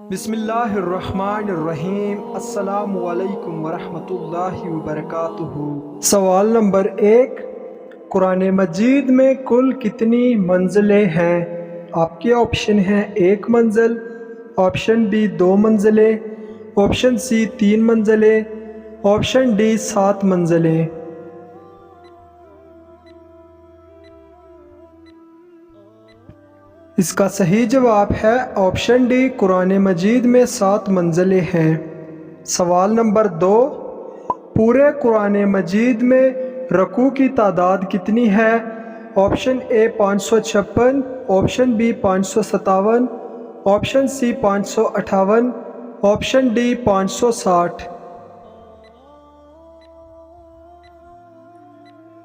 بسم اللہ الرحمن الرحیم۔ السلام علیکم ورحمۃ اللہ وبرکاتہ۔ سوال نمبر 1، قرآن مجید میں کل کتنی منزلیں ہیں؟ آپ کے آپشن ہیں 1 منزل، آپشن بی 2 منزلیں، آپشن سی 3 منزلیں، آپشن ڈی 7 منزلیں۔ اس کا صحیح جواب ہے آپشن ڈی، قرآن مجید میں 7 منزلیں ہیں۔ سوال نمبر 2، پورے قرآن مجید میں رکوع کی تعداد کتنی ہے؟ Option A 556، option B 557، option C 558، option D 560۔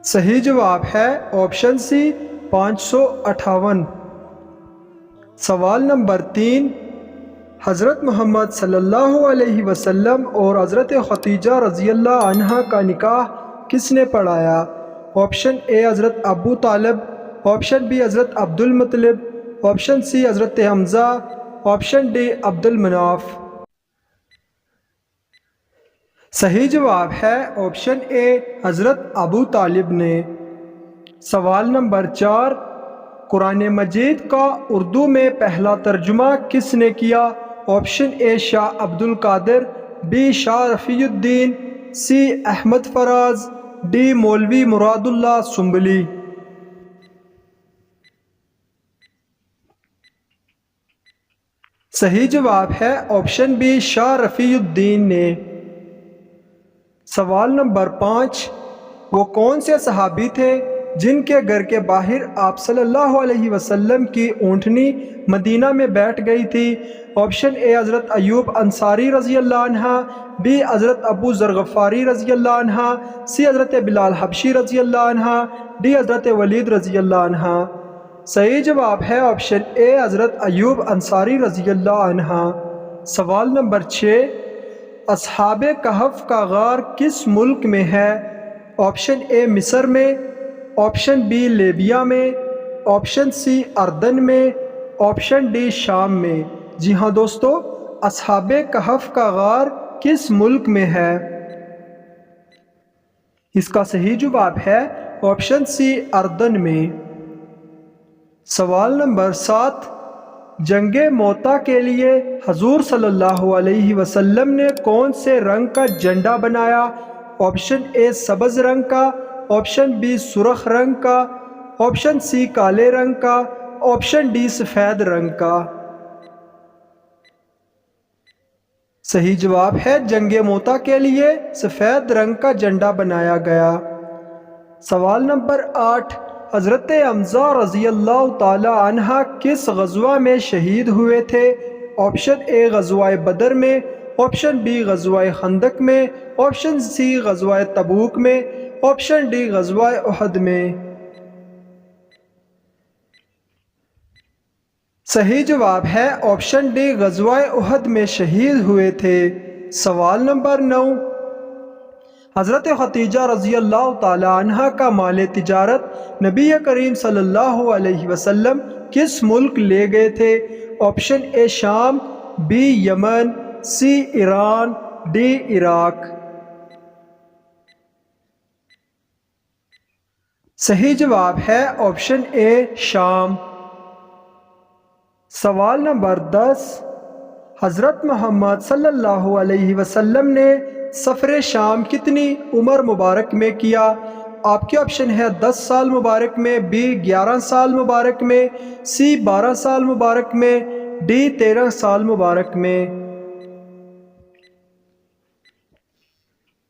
صحیح جواب ہے آپشن سی 558۔ سوال نمبر 3، حضرت محمد صلی اللہ علیہ وسلم اور حضرت خدیجہ رضی اللہ عنہا کا نکاح کس نے پڑھایا؟ آپشن اے حضرت ابو طالب، آپشن بی حضرت عبد المطلب، آپشن سی حضرت حمزہ، آپشن ڈی عبد المناف۔ صحیح جواب ہے آپشن اے حضرت ابو طالب نے۔ سوال نمبر 4، قرآن مجید کا اردو میں پہلا ترجمہ کس نے کیا؟ Option a Shah Abdul Qadir, be Shah Rafi Uddin, C Ahmad Faraz, D مولوی مراد اللہ سنبلی۔ صحیح جواب ہے آپشن بی شاہ رفیع الدین نے۔ سوال نمبر 5، وہ کون سے صحابی تھے جن کے گھر کے باہر آپ صلی اللہ علیہ وسلم کی اونٹنی مدینہ میں بیٹھ گئی تھی؟ آپشن اے حضرت ایوب انصاری رضی اللہ عنہ، بی حضرت ابو ذر غفاری رضی اللہ عنہ، سی حضرت بلال حبشی رضی اللہ عنہ، ڈی حضرت ولید رضی اللہ عنہ۔ صحیح جواب ہے آپشن اے حضرت ایوب انصاری رضی اللہ عنہ۔ سوال نمبر 6، اصحاب کہف کا غار کس ملک میں ہے؟ آپشن اے مصر میں، آپشن بی لیبیا میں، آپشن سی اردن میں، آپشن ڈی شام میں۔ جی ہاں دوستو، اصحاب کہف کا غار کس ملک میں ہے؟ اس کا صحیح جواب ہے آپشن سی اردن میں۔ سوال نمبر 7، جنگ موتا کے لیے حضور صلی اللہ علیہ وسلم نے کون سے رنگ کا جھنڈا بنایا؟ آپشن اے سبز رنگ کا، آپشن بی سرخ رنگ کا، آپشن سی کالے رنگ کا، آپشن ڈی سفید رنگ کا۔ صحیح جواب ہے جنگ موتا کے لیے سفید رنگ کا جھنڈا بنایا گیا۔ سوال نمبر 8، حضرت حمزہ رضی اللہ تعالی عنہ کس غزوہ میں شہید ہوئے تھے؟ آپشن اے غزوہ بدر میں، آپشن بی غزوہ خندق میں، آپشن سی غزوہ تبوک میں، آپشن ڈی غزوہ احد میں۔ صحیح جواب ہے آپشن ڈی غزوہ احد میں شہید ہوئے تھے۔ سوال نمبر 9، حضرت خدیجہ رضی اللہ تعالی عنہ کا مال تجارت نبی کریم صلی اللہ علیہ وسلم کس ملک لے گئے تھے؟ آپشن اے شام، B Yemen, C Iran, D Iraq. صحیح جواب ہے آپشن اے شام۔ سوال نمبر 10، حضرت محمد صلی اللہ علیہ وسلم نے سفر شام کتنی عمر مبارک میں کیا؟ آپ کے آپشن ہے 10 سال مبارک میں، بی 11 سال مبارک میں، سی 12 سال مبارک میں، ڈی 13 سال مبارک میں۔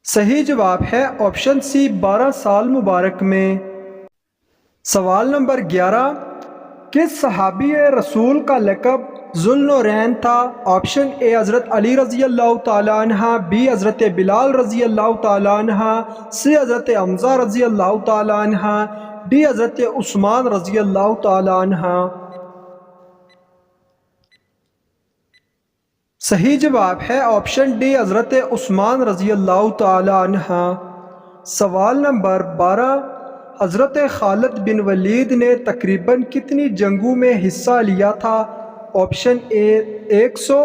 صحیح جواب ہے آپشن سی 12 سال مبارک میں۔ سوال نمبر 11، کس صحابی رسول کا لقب ذو النورین تھا؟ آپشن اے حضرت علی رضی اللہ تعالی عنہ، بی حضرت بلال رضی اللہ تعالی عنہ، سی حضرت حمزہ رضی اللہ تعالی عنہ، ڈی حضرت عثمان رضی اللہ تعالی عنہ۔ صحیح جواب ہے آپشن ڈی حضرت عثمان رضی اللہ تعالی عنہ۔ سوال نمبر 12، حضرت خالد بن ولید نے تقریباً کتنی جنگوں میں حصہ لیا تھا؟ Option A 100،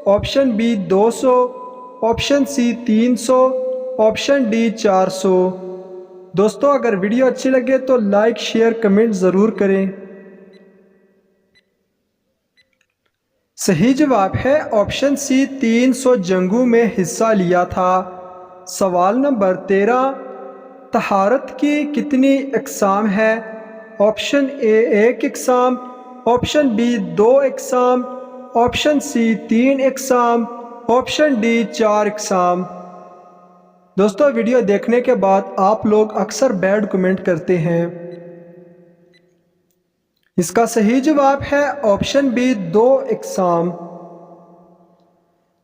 option B 200، option C 300، option D 400۔ دوستو اگر ویڈیو اچھی لگے تو لائک شیئر کمنٹ ضرور کریں۔ صحیح جواب ہے آپشن سی 300 جنگوں میں حصہ لیا تھا۔ سوال نمبر 13، طہارت کی کتنی اقسام ہے؟ آپشن اے 1 اقسام، آپشن بی 2 اقسام، آپشن سی 3 اقسام، آپشن ڈی 4 اقسام۔ دوستو ویڈیو دیکھنے کے بعد آپ لوگ اکثر بیڈ کمنٹ کرتے ہیں۔ اس کا صحیح جواب ہے آپشن بی 2 اقسام۔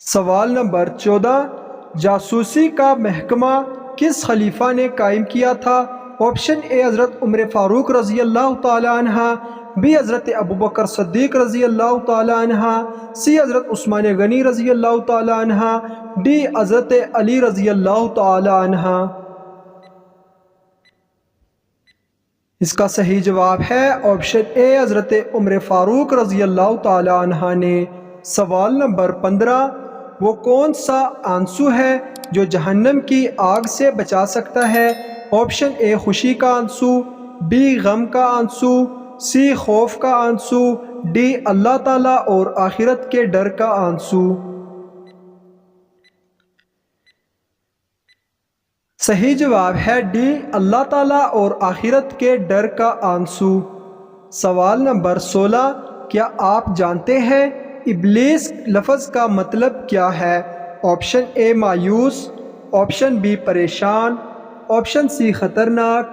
سوال نمبر 14، جاسوسی کا محکمہ کس خلیفہ نے قائم کیا تھا؟ آپشن اے حضرت عمر فاروق رضی اللہ تعالی عنہ، بی حضرت ابوبکر صدیق رضی اللہ تعالی عنہ، سی حضرت عثمان غنی رضی اللہ تعالی عنہ، ڈی حضرت علی رضی اللہ تعالی عنہ۔ اس کا صحیح جواب ہے آپشن اے حضرت عمر فاروق رضی اللہ تعالی عنہ نے۔ سوال نمبر 15، وہ کون سا آنسو ہے جو جہنم کی آگ سے بچا سکتا ہے؟ آپشن اے خوشی کا آنسو، بی غم کا آنسو، سی خوف کا آنسو، ڈی اللہ تعالیٰ اور آخرت کے ڈر کا آنسو۔ صحیح جواب ہے ڈی اللہ تعالیٰ اور آخرت کے ڈر کا آنسو۔ سوال نمبر 16، کیا آپ جانتے ہیں ابلیس لفظ کا مطلب کیا ہے؟ آپشن اے مایوس، آپشن بی پریشان، آپشن سی خطرناک،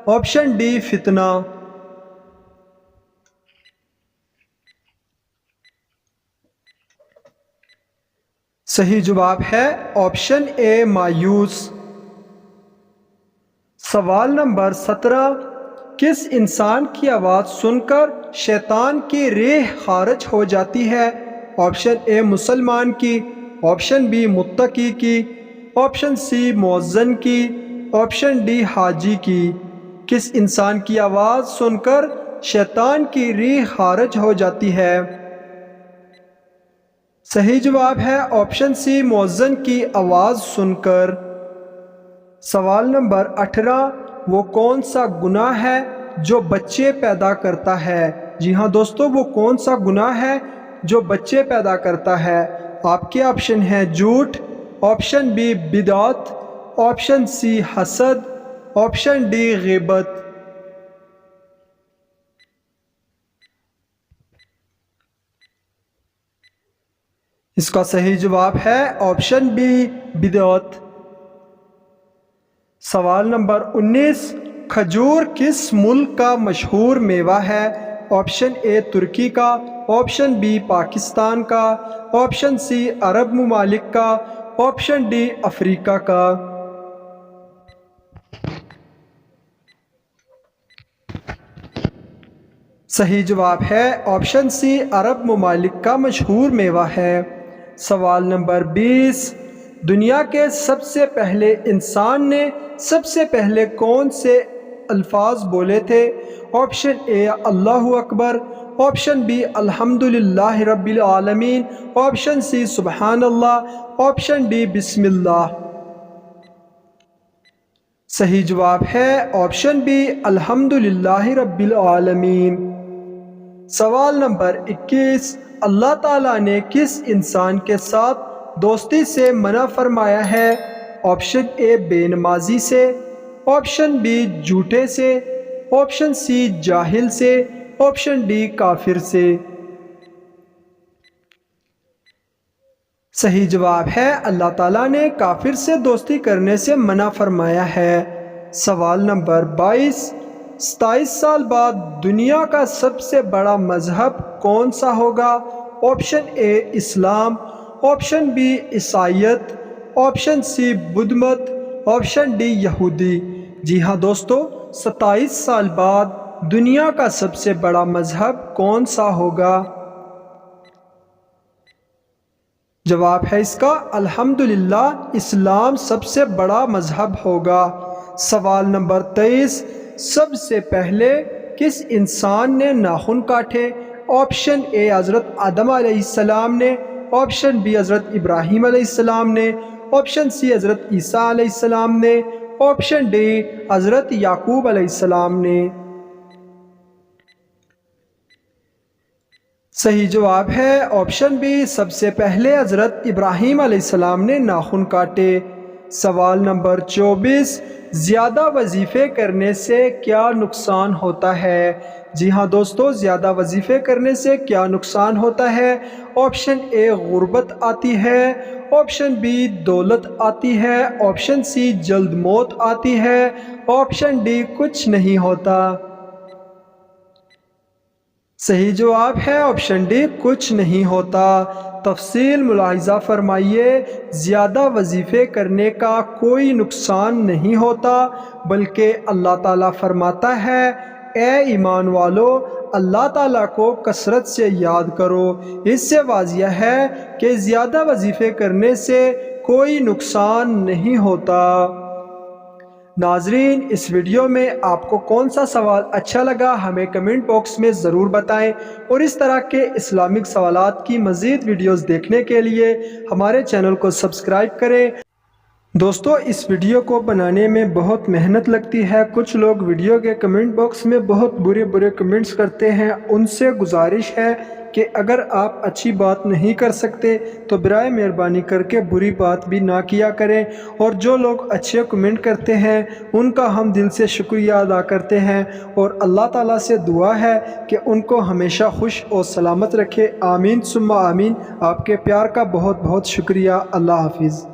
آپشن ڈی فتنہ۔ صحیح جواب ہے آپشن اے مایوس۔ سوال نمبر 17، کس انسان کی آواز سن کر شیطان کی ریح خارج ہو جاتی ہے؟ آپشن اے مسلمان کی، آپشن بی متقی کی، آپشن سی مؤذن کی، آپشن ڈی حاجی کی۔ کس انسان کی آواز سن کر شیطان کی ریح خارج ہو جاتی ہے؟ صحیح جواب ہے آپشن سی مؤذن کی آواز سن کر۔ سوال نمبر 18، وہ کون سا گناہ ہے جو بچے پیدا کرتا ہے؟ جی ہاں دوستو، وہ کون سا گناہ ہے جو بچے پیدا کرتا ہے؟ آپ کے آپشن ہیں جھوٹ، آپشن بی بدعت، آپشن سی حسد، آپشن ڈی غیبت۔ اس کا صحیح جواب ہے آپشن بی بدعت۔ سوال نمبر 19، کھجور کس ملک کا مشہور میوہ ہے؟ آپشن اے ترکی کا، آپشن بی پاکستان کا، آپشن سی عرب ممالک کا، آپشن ڈی افریقہ کا۔ صحیح جواب ہے آپشن سی عرب ممالک کا مشہور میوہ ہے۔ سوال نمبر 20، دنیا کے سب سے پہلے انسان نے سب سے پہلے کون سے الفاظ بولے تھے؟ آپشن اے اللہ اکبر، آپشن بی الحمدللہ رب العالمین، آپشن سی سبحان اللہ، آپشن ڈی بسم اللہ۔ صحیح جواب ہے آپشن بی الحمدللہ رب العالمین۔ سوال نمبر 21، اللہ تعالیٰ نے کس انسان کے ساتھ دوستی سے منع فرمایا ہے؟ آپشن اے بے نمازی سے، آپشن بی جھوٹے سے، آپشن سی جاہل سے، آپشن ڈی کافر سے۔ صحیح جواب ہے اللہ تعالیٰ نے کافر سے دوستی کرنے سے منع فرمایا ہے۔ سوال نمبر 22، 27 سال بعد دنیا کا سب سے بڑا مذہب کون سا ہوگا؟ آپشن اے اسلام، آپشن بی عیسائیت، آپشن سی بدھ مت، آپشن ڈی یہودی۔ جی ہاں دوستو، 27 سال بعد دنیا کا سب سے بڑا مذہب کون سا ہوگا؟ جواب ہے اس کا الحمدللہ اسلام سب سے بڑا مذہب ہوگا۔ سوال نمبر 23، سب سے پہلے کس انسان نے ناخن کاٹے؟ آپشن اے حضرت آدم علیہ السلام نے، آپشن بی حضرت ابراہیم علیہ السلام نے، آپشن سی حضرت عیسیٰ علیہ السلام نے، آپشن ڈی حضرت یعقوب علیہ السلام نے۔ صحیح جواب ہے آپشن بی، سب سے پہلے حضرت ابراہیم علیہ السلام نے ناخن کاٹے۔ سوال نمبر 24، زیادہ وظیفے کرنے سے کیا نقصان ہوتا ہے؟ جی ہاں دوستو، زیادہ وظیفے کرنے سے کیا نقصان ہوتا ہے؟ آپشن اے غربت آتی ہے، آپشن بی دولت آتی ہے، آپشن سی جلد موت آتی ہے، آپشن ڈی کچھ نہیں ہوتا۔ صحیح جواب ہے آپشن ڈی، کچھ نہیں ہوتا۔ تفصیل ملاحظہ فرمائیے، زیادہ وظیفے کرنے کا کوئی نقصان نہیں ہوتا، بلکہ اللہ تعالیٰ فرماتا ہے اے ایمان والو، اللہ تعالیٰ کو کثرت سے یاد کرو۔ اس سے واضح ہے کہ زیادہ وظیفے کرنے سے کوئی نقصان نہیں ہوتا۔ ناظرین، اس ویڈیو میں آپ کو کون سا سوال اچھا لگا ہمیں کمنٹ باکس میں ضرور بتائیں، اور اس طرح کے اسلامک سوالات کی مزید ویڈیوز دیکھنے کے لیے ہمارے چینل کو سبسکرائب کریں۔ دوستو، اس ویڈیو کو بنانے میں بہت محنت لگتی ہے، کچھ لوگ ویڈیو کے کمنٹ باکس میں بہت برے کمنٹس کرتے ہیں۔ ان سے گزارش ہے کہ اگر آپ اچھی بات نہیں کر سکتے تو برائے مہربانی کر کے بری بات بھی نہ کیا کریں، اور جو لوگ اچھے کمنٹ کرتے ہیں ان کا ہم دل سے شکریہ ادا کرتے ہیں، اور اللہ تعالیٰ سے دعا ہے کہ ان کو ہمیشہ خوش اور سلامت رکھے۔ آمین ثم آمین۔ آپ کے پیار کا بہت بہت شکریہ۔ اللہ حافظ۔